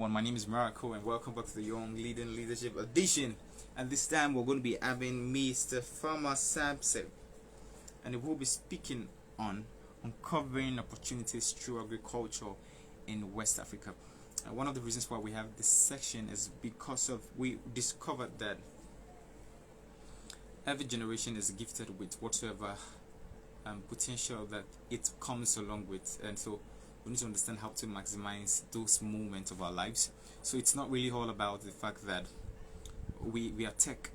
everyone. My name is Marco, and welcome back to the Young Leading Leadership Edition. And this time we're going to be having Mr. Farmer Sampson, and we'll be speaking on uncovering opportunities through agriculture in West Africa. And one of the reasons why we have this section is because of we discovered that every generation is gifted with whatsoever potential that it comes along with, and so we need to understand how to maximize those moments of our lives. So it's not really all about the fact that we are tech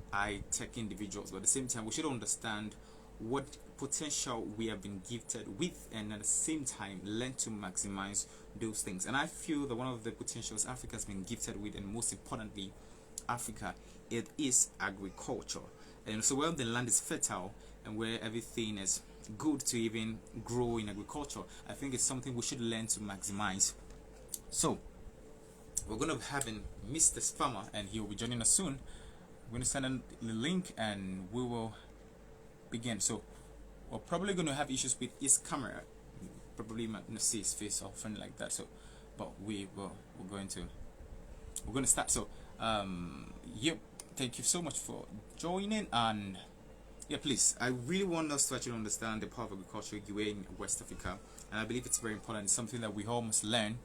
individuals, but at the same time we should understand what potential we have been gifted with, and at the same time learn to maximize those things. And I feel that one of the potentials Africa has been gifted with, and most importantly Africa, it is agriculture. And so where the land is fertile and where everything is good to even grow in agriculture, I think it's something we should learn to maximize. So we're going to be having Mr. Farmer, and he will be joining us soon. We're going to send in the link and we will begin. So we're probably going to have issues with his camera, probably might not see his face or something like that. So but we're going to start. So yep, thank you so much for joining. And yeah, please, I really want us to actually understand the power of agriculture in West Africa, and I believe it's very important. It's something that we all must learn.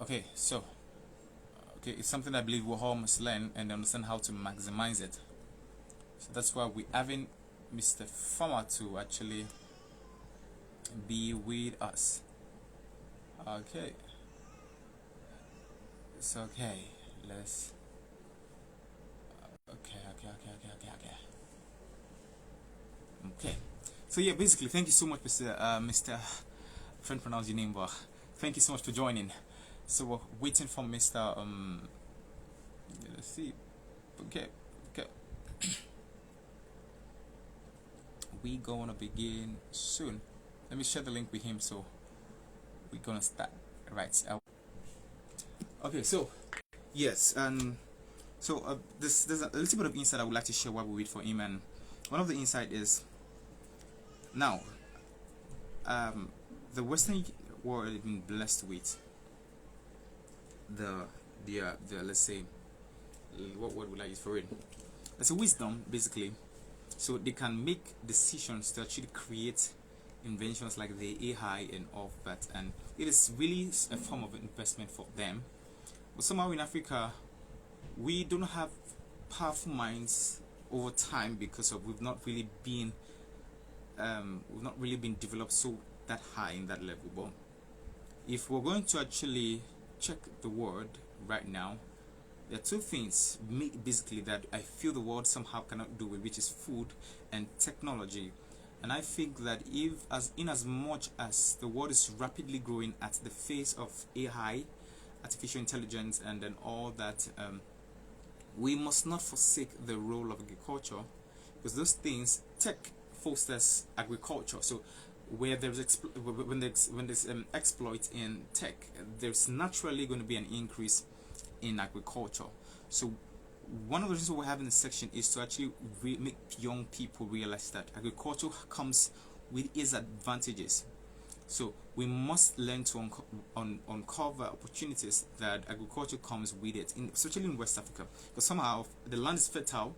Okay, so it's something I believe we all must learn and understand how to maximize it. So that's why we're having Mr. Farmer to actually be with us. Okay, it's okay. Let's. Okay. Okay, so yeah, basically, thank you so much, Mr. Friend, pronounce your name, but thank you so much for joining. So we're waiting for Mr. Let's see. Okay. We gonna begin soon. Let me share the link with him. So we're gonna start right out. Okay, so yes, and so there's a little bit of insight I would like to share while we wait for him, and one of the insight is. Now, the Western world has been blessed with the let's say, what word would I use for it? It's a wisdom, basically, so they can make decisions to actually create inventions like the AI and all of that, and it is really a form of investment for them. But somehow in Africa, we don't have powerful minds over time because of we've not really been developed so that high in that level. But if we're going to actually check the world right now, there are two things basically that I feel the world somehow cannot do, which is food and technology. And I think that in as much as the world is rapidly growing at the face of AI, artificial intelligence, and then all that, we must not forsake the role of agriculture, because those things, tech fosters agriculture. So where there's exploit in tech, there's naturally going to be an increase in agriculture. So one of the reasons we're having this section is to actually make young people realize that agriculture comes with its advantages. So we must learn to uncover opportunities that agriculture comes with it, especially in West Africa, because somehow the land is fertile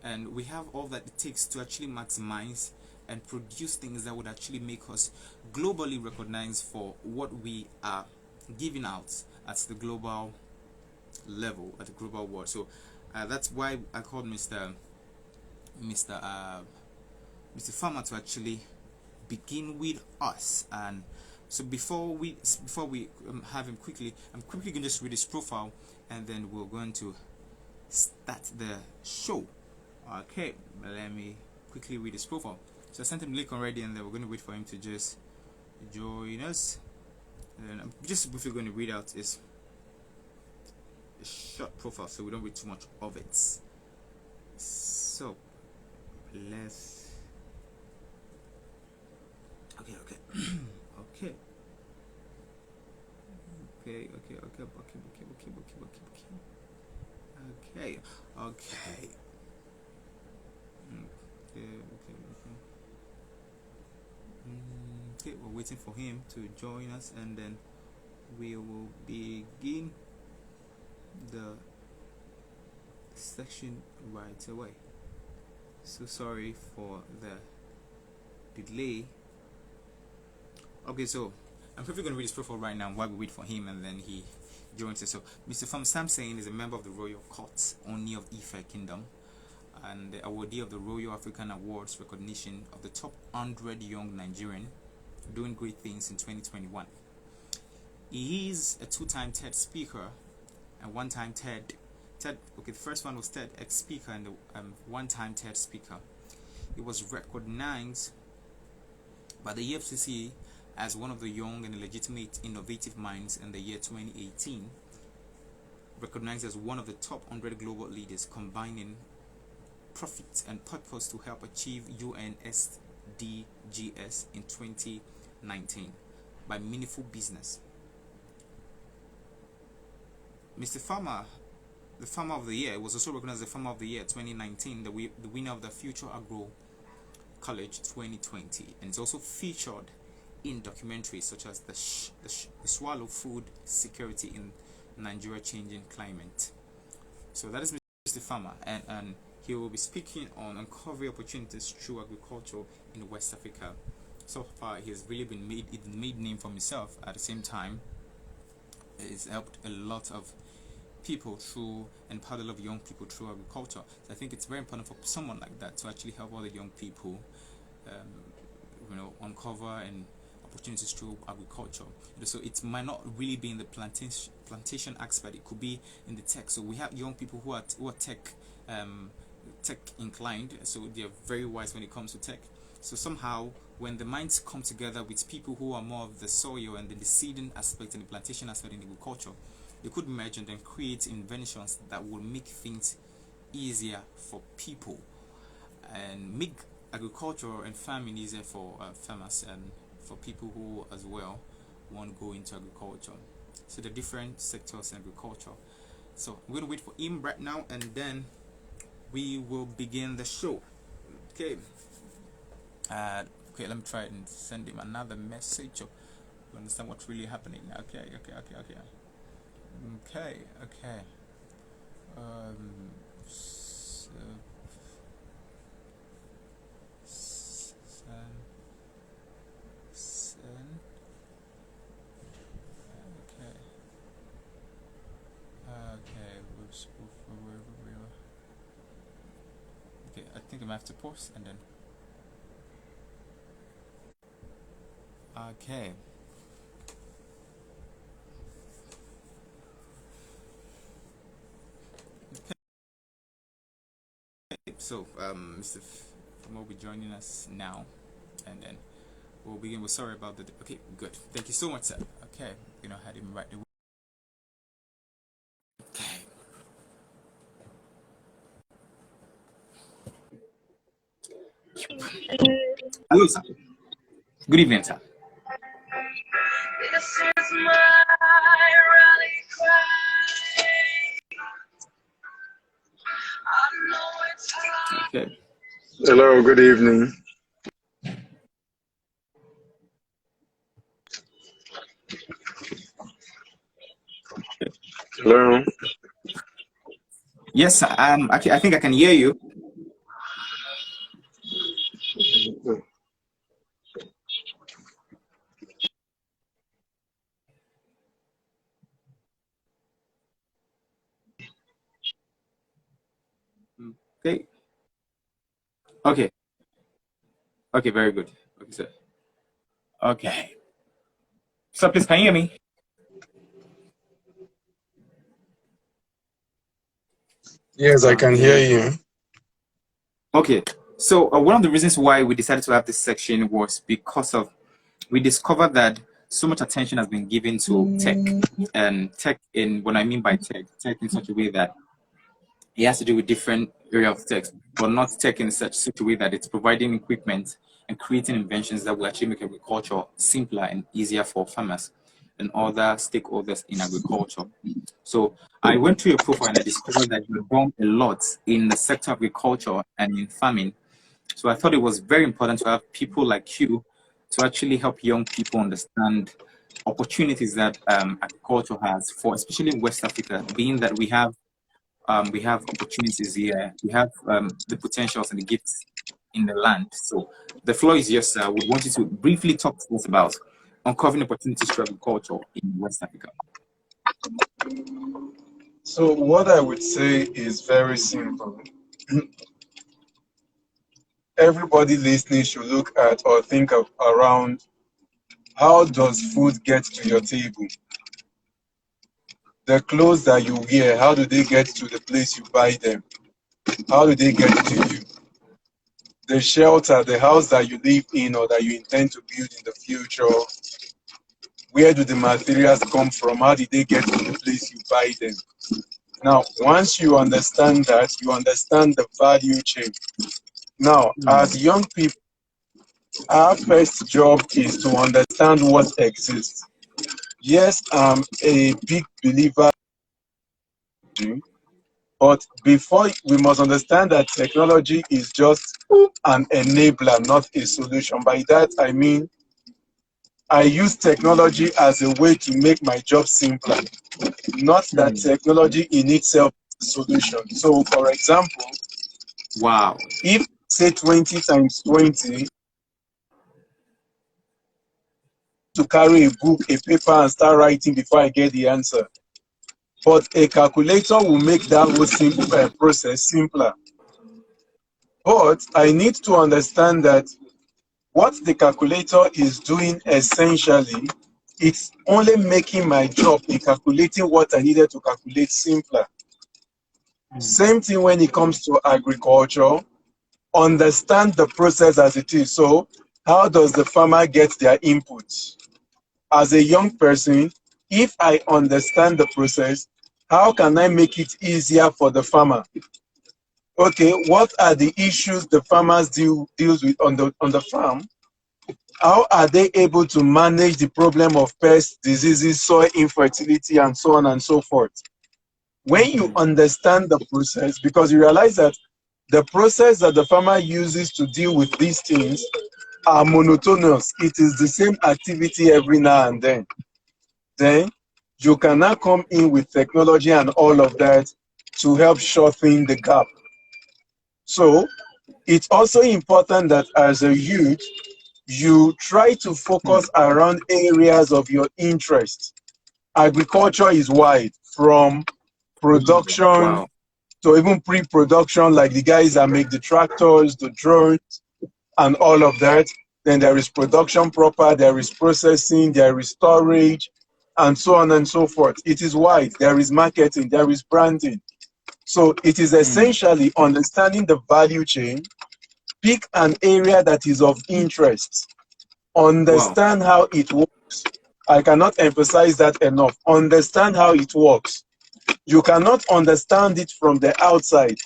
and we have all that it takes to actually maximize and produce things that would actually make us globally recognized for what we are giving out at the global level, at the global world. So that's why I called Mr. Farmer to actually begin with us. And so before we have him quickly, I'm quickly going to just read his profile, and then we're going to start the show. Okay, let me quickly read his profile. So I sent him the link already, and then we're going to wait for him to just join us. And I'm just briefly going to read out his short profile so we don't read too much of it. So let's okay. Okay, we're waiting for him to join us, and then we will begin the section right away. So sorry for the delay. Okay, so I'm probably going to read his profile right now while we wait for him, and then he joins us. So Mr. Fam Samson is a member of the Royal Court, Oni of Ife Kingdom, and the awardee of the Royal African Awards recognition of the top 100 young Nigerian doing great things in 2021. He is a two-time TED speaker and one-time TED. Okay, the first one was TEDx speaker and the one-time TED speaker. He was recognized by the EFCC as one of the young and legitimate innovative minds in the year 2018, recognized as one of the top 100 global leaders combining profit and purpose to help achieve UN SDGs in 2019 by Meaningful Business. Mr. Farmer, the Farmer of the Year, was also recognized as the Farmer of the Year 2019, the winner of the Future Agro College 2020, and it's also featured in documentaries such as the Swallow Food Security in Nigeria Changing Climate. So that is Mr. Farmer, and he will be speaking on uncovering opportunities through agriculture in West Africa. So far, he has really been made name for himself. At the same time, he's helped a lot of people through, and empowered a lot of young people through agriculture. So I think it's very important for someone like that to actually help other young people, uncover and opportunities through agriculture. So it might not really be in the plantation aspect. It could be in the tech. So we have young people who are tech inclined. So they are very wise when it comes to tech. So somehow, when the minds come together with people who are more of the soil and the seeding aspect and the plantation aspect in agriculture, they could merge and then create inventions that will make things easier for people and make agriculture and farming easier for farmers and for people who as well want to go into agriculture. So the different sectors in agriculture. So I'm going to wait for him right now, and then we will begin the show. Okay. Okay, let me try and send him another message to understand what's really happening. Okay. So, send. Okay, we've spoken wherever we are. Okay, I think I might have to pause and then. Okay. So, Mr. Famo will be joining us now, and then we'll begin. We're sorry about the. Okay, good. Thank you so much, sir. Okay, I had him right away. Hello, sir. Good evening, sir. This is my rally cry. I know it's hard. Okay. Hello, good evening. Hello. Yes, I think I can hear you. Okay. Okay. Okay, very good. Okay, sir. Okay. So please, can you hear me? Yes, I can hear you. Okay. So one of the reasons why we decided to have this section was because of we discovered that so much attention has been given to tech, and tech in what I mean by tech in such a way that it has to do with different area of tech, but not tech in such a way that it's providing equipment and creating inventions that will actually make agriculture simpler and easier for farmers and other stakeholders in agriculture. So I went through your profile and I discovered that you've done a lot in the sector of agriculture and in farming. So I thought it was very important to have people like you to actually help young people understand opportunities that agriculture has for, especially in West Africa, being that we have opportunities here, we have the potentials and the gifts in the land. So the floor is yours, sir. I would want you to briefly talk to us about uncovering opportunities through agriculture in West Africa. So what I would say is very simple. Everybody listening should look at or think of around, how does food get to your table? The clothes that you wear, how do they get to the place you buy them? How do they get to you? The shelter, the house that you live in or that you intend to build in the future, where do the materials come from? How did they get to the place you buy them? Now, once you understand that, you understand the value chain. Now, as young people, our first job is to understand what exists. Yes, I'm a big believer, but before, we must understand that technology is just an enabler, not a solution. By that, I mean, I use technology as a way to make my job simpler, not that technology in itself is a solution. So, for example, Wow. if say 20 times 20, to carry a book, a paper, and start writing before I get the answer. But a calculator will make that whole simple process simpler. But I need to understand that what the calculator is doing essentially, it's only making my job in calculating what I needed to calculate simpler. Same thing when it comes to agriculture. Understand the process as it is. So how does the farmer get their inputs? As a young person, if I understand the process, how can I make it easier for the farmer? Okay, what are the issues the farmers deals with on the farm? How are they able to manage the problem of pests, diseases, soil infertility, and so on and so forth? When you understand the process, because you realize that the process that the farmer uses to deal with these things are monotonous. It is the same activity every now and then. Then you can now come in with technology and all of that to help shorten the gap. So it's also important that as a youth, you try to focus around areas of your interest. Agriculture is wide, from production to even pre-production, like the guys that make the tractors, the drones, and all of that. Then there is production proper, there is processing, there is storage, and so on and so forth. It is wide. There is marketing, there is branding. So it is essentially understanding the value chain, pick an area that is of interest, understand how it works. I cannot emphasize that enough. Understand how it works. You cannot understand it from the outside.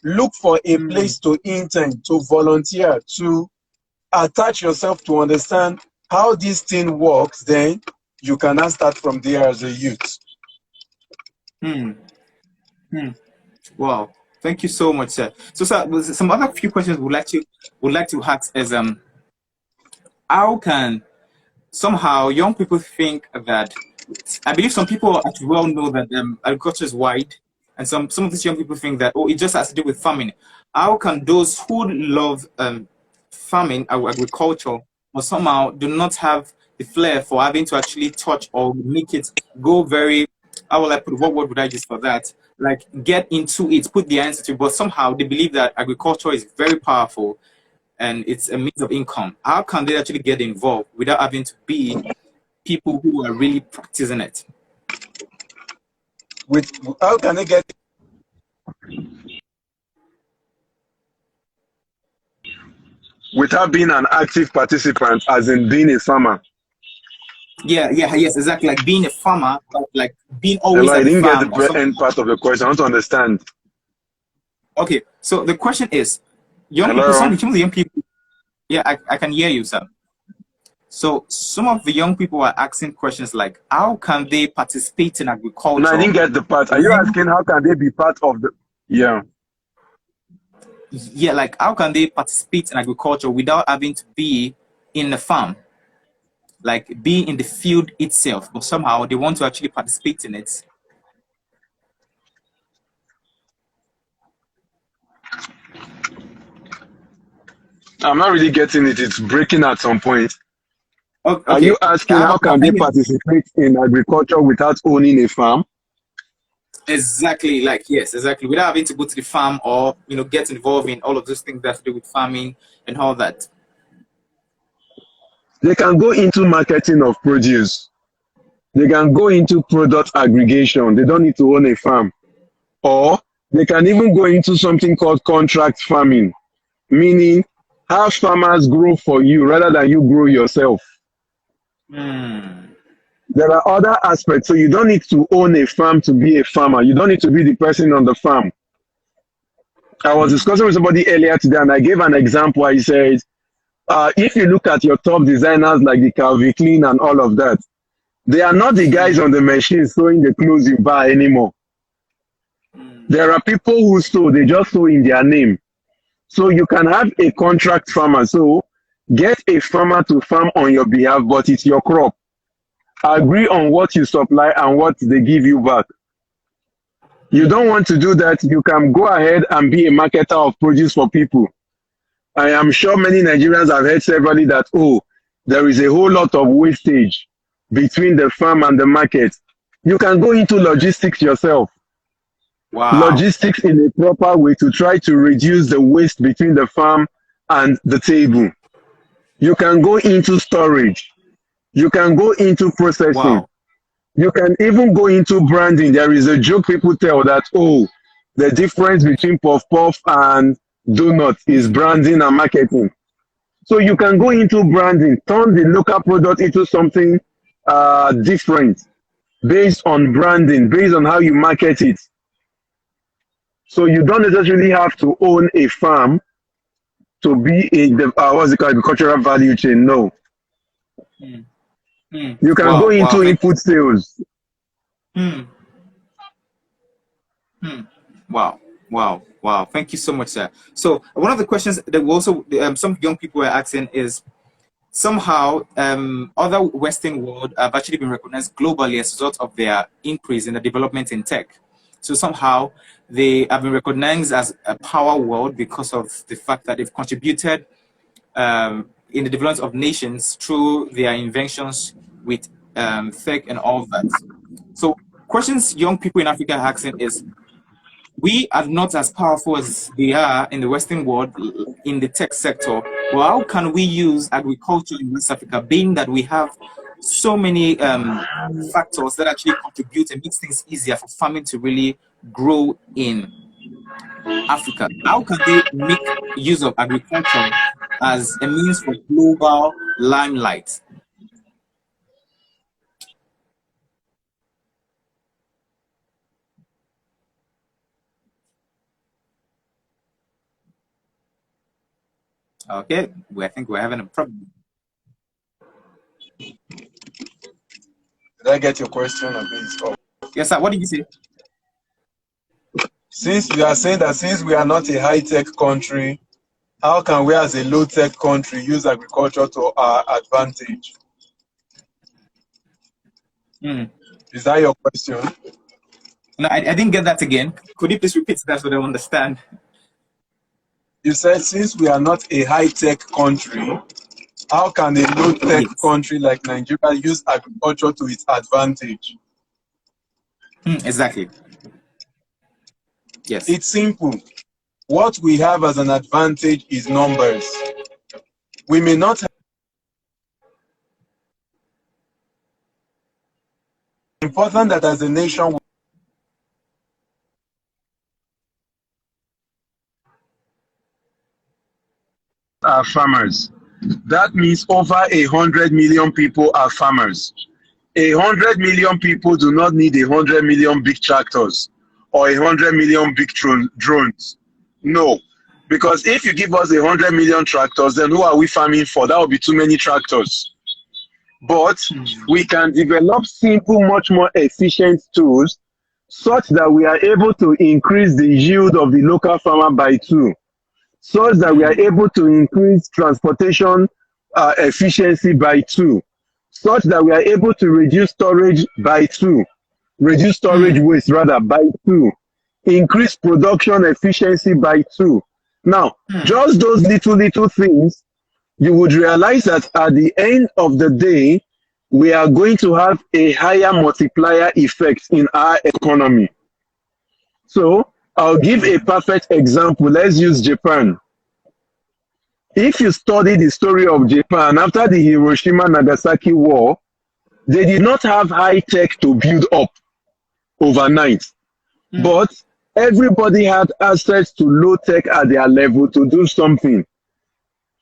Look for a place to intern, to volunteer, to attach yourself to understand how this thing works. Then you can start from there as a youth. Wow, thank you so much, sir. So, sir, some other few questions would like to ask is how can somehow young people think that, I believe some people actually well know that agriculture is wide, and some of these young people think that, oh, it just has to do with farming. How can those who love farming or agriculture, or somehow do not have the flair for having to actually touch or make it go very, how will I put, what word would I use for that? Like get into it, put the answer to it, but somehow they believe that agriculture is very powerful and it's a means of income. How can they actually get involved without having to be people who are really practicing it? How can they get? Without being an active participant, as in being a farmer. Yes, exactly. Like being a farmer, but like being always Hello, at I the didn't get farm or the something. end part of the question. I want to understand. Okay, so the question is, young people, Hello? some of the young people, yeah, I can hear you, sir. So some of the young people are asking questions like, how can they participate in No, I agriculture didn't get the part. Are you when, asking how can they be part of the? Yeah. yeah, like how can they participate in agriculture without having to be in the farm? like be in the field itself, but somehow they want to actually participate in it. I'm not really getting it. It's breaking at some point. Are you Okay, asking how can they participate in agriculture without owning a farm? exactly, like yes, exactly. Without having to go to the farm or get involved in all of those things that have to do with farming and all that. They can go into marketing of produce. They can go into product aggregation. They don't need to own a farm. Or they can even go into something called contract farming, meaning have farmers grow for you rather than you grow yourself. Hmm. There are other aspects. So you don't need to own a farm to be a farmer. You don't need to be the person on the farm. I was Hmm. discussing with somebody earlier today and I gave an example. I said, if you look at your top designers like the Calvin Klein and all of that, they are not the guys on the machine sewing the clothes you buy anymore. There are people who sew, they just sew in their name. So you can have a contract farmer. So get a farmer to farm on your behalf, but it's your crop. Agree on what you supply and what they give you back. You don't want to do that, you can go ahead and be a marketer of produce for people. I am sure many Nigerians have heard severally that, oh, there is a whole lot of wastage between the farm and the market. You can go into logistics yourself. Wow. Logistics in a proper way to try to reduce the waste between the farm and the table. You can go into storage. You can go into processing. Wow. You can even go into branding. There is a joke people tell that, oh, the difference between puff puff and donut is branding and marketing. So you can go into branding, turn the local product into something different based on branding, based on how you market it. So you don't necessarily have to own a farm to be in the what's it called, agricultural value chain. No, Hmm. Hmm. you can go Wow. Wow. into Thank you. input sales. Hmm. Hmm. Wow. Wow. Wow. Thank you so much, sir. So one of the questions that we also some young people are asking is somehow other Western world have actually been recognized globally as a result of their increase in the development in tech. So somehow they have been recognized as a power world because of the fact that they've contributed in the development of nations through their inventions with tech and all that. So questions young people in Africa are asking is, we are not as powerful as they are in the Western world in the tech sector. Well, how can we use agriculture in West Africa, being that we have so many factors that actually contribute and makes things easier for farming to really grow in Africa? How can they make use of agriculture as a means for global limelight? Okay, I think we're having a problem. Did I get your question a bit? Oh. Yes, sir. What did you say? Since you are saying that since we are not a high-tech country, how can we as a low-tech country use agriculture to our advantage? Hmm. Is that your question? No, I didn't get that again. Could you please repeat that so they understand? You said since we are not a high-tech country, how can a low-tech Yes. country like Nigeria use agriculture to its advantage? Hmm, exactly. Yes. It's simple. What we have as an advantage is numbers. We may not have important that as a nation are farmers. That means over 100 million people are farmers. 100 million people do not need 100 million big tractors or 100 million big drones. No, because if you give us 100 million tractors, then who are we farming for? That would be too many tractors. But Hmm. we can develop simple, much more efficient tools such that we are able to increase the yield of the local farmer by two, such that we are Hmm. able to increase transportation efficiency by two, such that we are able to reduce storage by 2, reduce storage waste rather by 2, increase production efficiency by 2. Now, just those little things, you would realize that at the end of the day, we are going to have a higher multiplier effect in our economy. So I'll give a perfect example. Let's use Japan. If you study the story of Japan after the Hiroshima-Nagasaki war, they did not have high tech to build up overnight, but everybody had access to low tech at their level to do something.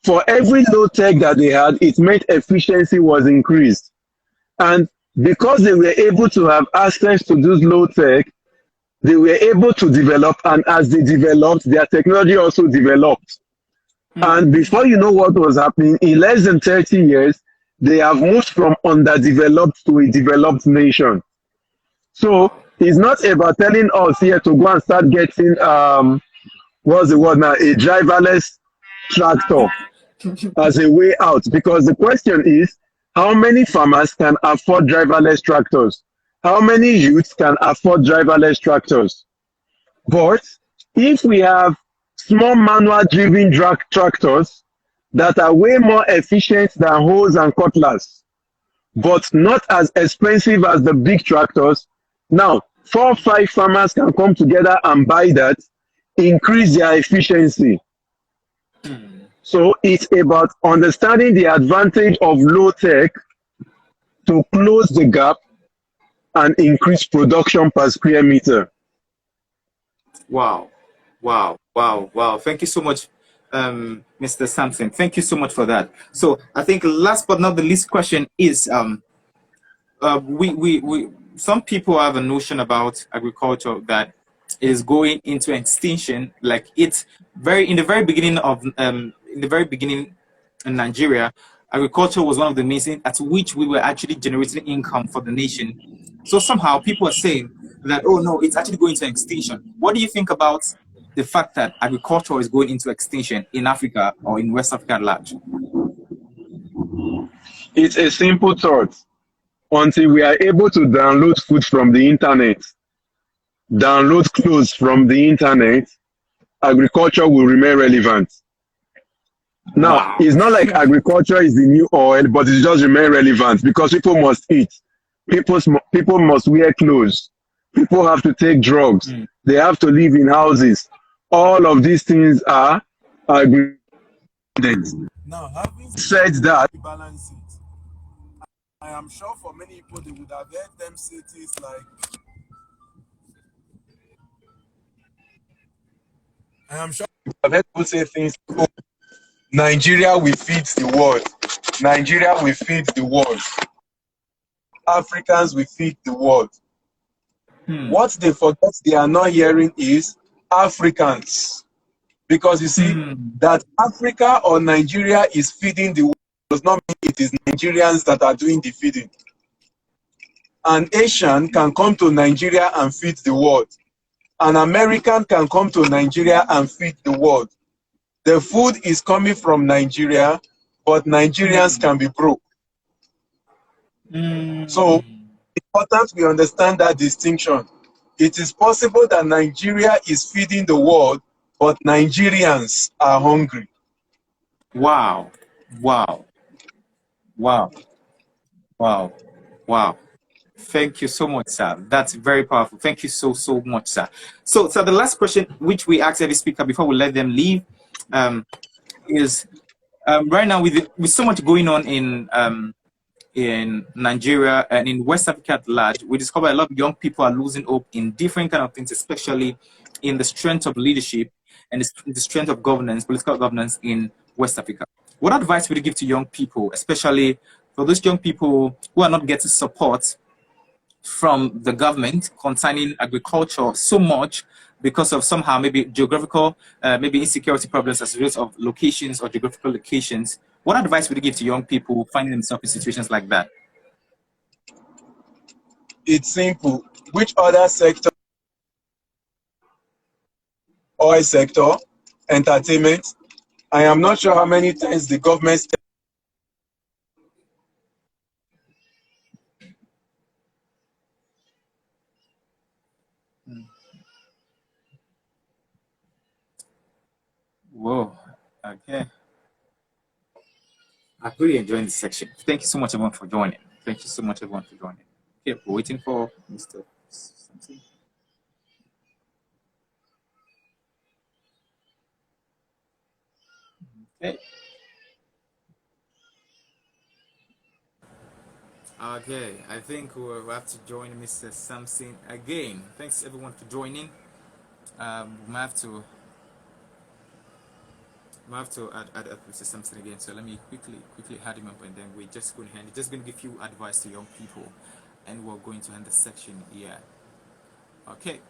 For every low tech that they had, it meant efficiency was increased. And because they were able to have access to those low tech, they were able to develop, and as they developed, their technology also developed. And before you know what was happening, in less than 30 years, they have moved from underdeveloped to a developed nation. So it's not about telling us here to go and start getting, what's the word now, a driverless tractor as a way out. Because the question is, how many farmers can afford driverless tractors? How many youths can afford driverless tractors? But if we have small manual driven tractors that are way more efficient than hoes and cutlass, but not as expensive as the big tractors, now 4 or 5 farmers can come together and buy that, increase their efficiency. So it's about understanding the advantage of low tech to close the gap and increase production per square meter. Wow. Thank you so much, Mr. Sampson. Thank you so much for that. So I think last but not the least question is, we some people have a notion about agriculture that is going into extinction. Like it's in the very beginning in Nigeria, agriculture was one of the main things at which we were actually generating income for the nation. So somehow people are saying that, oh no, it's actually going into extinction. What do you think about the fact that agriculture is going into extinction in Africa or in West Africa at large? It's a simple thought. Until we are able to download food from the internet, download clothes from the internet, agriculture will remain relevant. Now, wow. It's not like agriculture is the new oil, but it just remain relevant because people must eat. People must wear clothes. People have to take drugs. They have to live in houses. All of these things are agri. Now, having said that, balance it, I am sure for many people they would have heard them say things like, I am sure I've heard people say things like, oh, Nigeria will feed the world. Nigeria will feed the world. Africans will feed the world. What they forget they are not hearing is Africans. Because you see, that Africa or Nigeria is feeding the world does not mean it is Nigerians that are doing the feeding. An Asian can come to Nigeria and feed the world. An American can come to Nigeria and feed the world. The food is coming from Nigeria, but Nigerians can be broke. So it's important we understand that distinction. It is possible that Nigeria is feeding the world, but Nigerians are hungry. Wow. Thank you so much, sir. That's very powerful. Thank you so much, sir. So the last question, which we ask every speaker before we let them leave, is right now with so much going on in Nigeria and in West Africa at large, we discover a lot of young people are losing hope in different kind of things, especially in the strength of leadership and the strength of governance, political governance in West Africa. What advice would you give to young people, especially for those young people who are not getting support from the government concerning agriculture so much because of somehow maybe geographical, maybe insecurity problems as a result of locations or geographical locations? What advice would you give to young people finding themselves in situations like that? It's simple. Which other sector? Oil sector, entertainment. I am not sure how many times the government Okay. I'm really enjoying this section. Thank you so much, everyone, for joining. Thank you so much, everyone, for joining. Okay, we're waiting for Mr. Something. Okay. Okay, I think we'll have to join Mr. Samson again. Thanks everyone for joining. We might have to add up Mr. Samson again. So let me quickly add him up, and then we're just going to just going to give you advice to young people, and we're going to end the section here. Okay.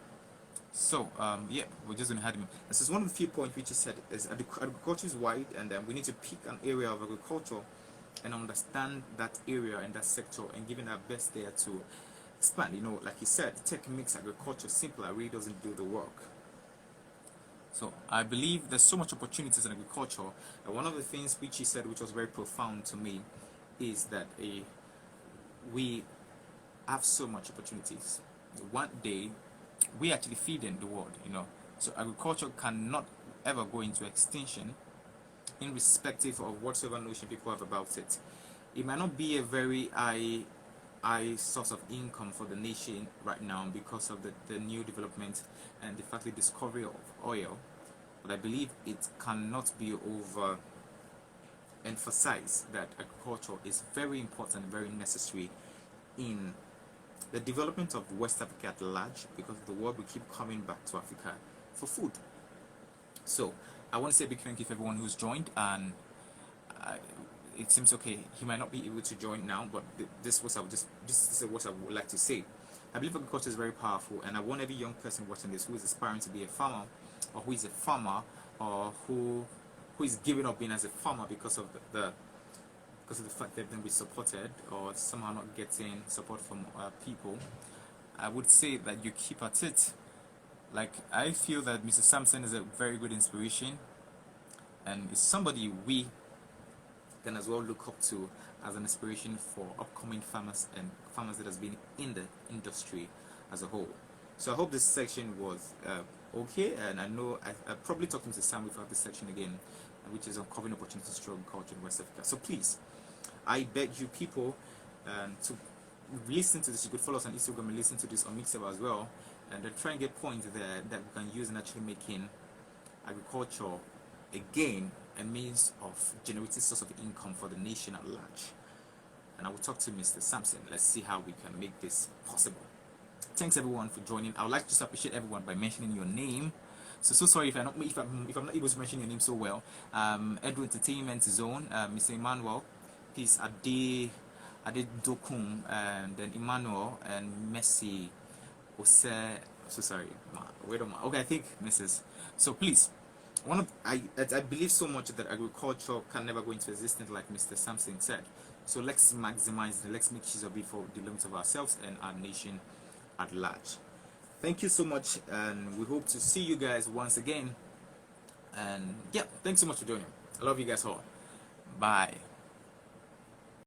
So, yeah, we're just going to add him. This is one of the few points which is said is agriculture is wide, and we need to pick an area of agriculture and understand that area and that sector and giving our best there to expand. You know, like he said, tech makes agriculture simpler, really doesn't do the work. So I believe there's so much opportunities in agriculture, and one of the things which he said, which was very profound to me, is that we have so much opportunities. One day, we actually feed in the world, you know. So agriculture cannot ever go into extinction, irrespective of whatsoever notion people have about it. It might not be a very high source of income for the nation right now because of the new development and the fact the discovery of oil, but I believe it cannot be over emphasized that agriculture is very important, very necessary in the development of West Africa at large, because the world will keep coming back to Africa for food. So I want to say a big thank you for everyone who's joined, and it seems okay. He might not be able to join now, but this is what I would like to say. I believe agriculture is very powerful, and I want every young person watching this who is aspiring to be a farmer, or who is a farmer, or who is giving up being as a farmer because of the fact they've been supported or somehow not getting support from people. I would say that you keep at it. Like, I feel that Mr. Sampson is a very good inspiration, and is somebody we can as well look up to as an inspiration for upcoming farmers and farmers that has been in the industry as a whole. So I hope this section was okay, and I know I probably talked to Mr. Sam without this section again, which is uncovering opportunities through agriculture in West Africa. So please, I beg you people to listen to this. You could follow us on Instagram and listen to this on Mixer as well, and try and get points there that we can use in actually making agriculture again a means of generating source of income for the nation at large. And I will talk to Mr. Sampson. Let's see how we can make this possible. Thanks everyone for joining. I would like to just appreciate everyone by mentioning your name. So sorry if I'm not able to mention your name so well. Edward Entertainment Zone, Mr. Emmanuel, peace Ade Dokum, and then Emmanuel and Messi Ose. So sorry, wait a minute. Okay, I think Mrs. So please, I believe so much that agriculture can never go into existence, like Mr. Sampson said. So let's maximize it. Let's make use of it for the limits of ourselves and our nation at large. Thank you so much, and we hope to see you guys once again. And yeah, thanks so much for joining. I love you guys all. Bye.